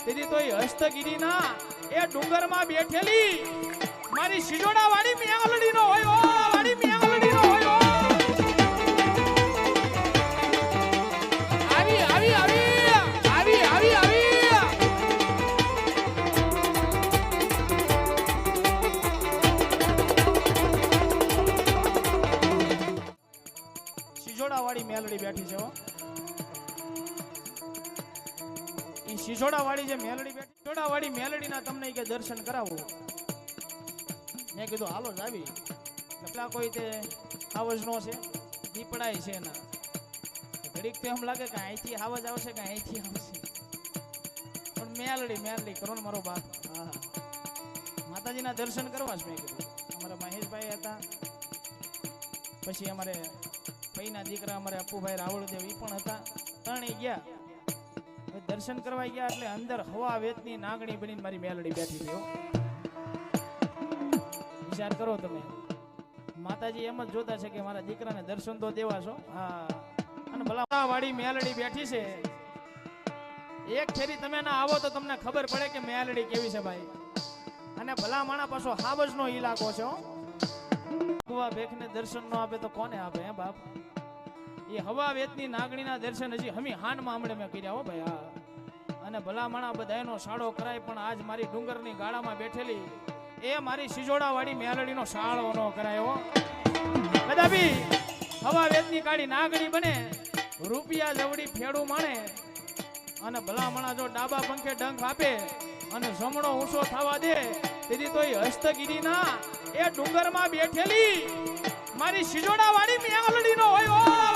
તેથી તો એ હસ્તગીરીના એ ડુંગરમાં બેઠેલી મારી શિજોડા વાળી મેંગલડીનો હોય ઓ વાળી મેંગલડીનો હોય ઓ આવી આવી આવી આવી આવી શિજોડા વાળી મેલડી બેઠી છે હો શિજોડા વાળી જે મેલડી બેઠી શિજોડા વાળી મેલડીના તમને કે દર્શન કરાવો મેં કીધું હાલો જ આવી એટલા કોઈ તે હાવજનો છે દીપડાય છે એના ઘડીક તો એમ લાગે કે અહીંથી હાવજ આવશે કે અહીંથી આવશે પણ મેલડી કરો ને મારો બાપ હા માતાજીના દર્શન કરવા જ મેં કીધું અમારા મહેશભાઈ હતા પછી અમારે ભાઈના દીકરા અમારે અપ્પુભાઈ રાવળદેવ એ પણ હતા ત્રણેય ગયા દર્શન કરવા ગયા એટલે અંદર હવા વેતની નાગણી બનીને મારી મેલડી બેઠી હતી વિચાર કરો તમે માતાજી એમ જ જોતા છે કે મારા દીકરાને દર્શન તો દેવા છો હા અને ભલા વાળી મેલડી બેઠી છે એક ફેરી તમે ના આવો તો તમને ખબર પડે કે મેલડી કેવી છે ભાઈ અને ભલા માણા પાછો હાવજનો ઈલાકો છે કુવા ભેખને દર્શન નો આપે તો કોને આપે હે બાપ એ હવા વેતની નાગણીના દર્શન હજી હમી હાનમાં હમણે મેં કર્યા હો ભાઈ હા અને ભલા માણા બધાનો સાળો કરાય પણ આજ મારી ડુંગરની ગાળામાં બેઠેલી એ મારી શિજોડા વાળી મેલડીનો સાળો ન કરાય હો કદાપી હવા વેતની કાળી નાગણી બને રૂપિયા જવડી ફેડું માણે અને ભલા માણા જો ડાબા પંખે ડંખ આપે અને જમણો ઊંચો થવા દે તેથી તો એ હસ્તગીરીના એ ડુંગરમાં બેઠેલી મારી શિજોડા વાળી મેલડીનો હોય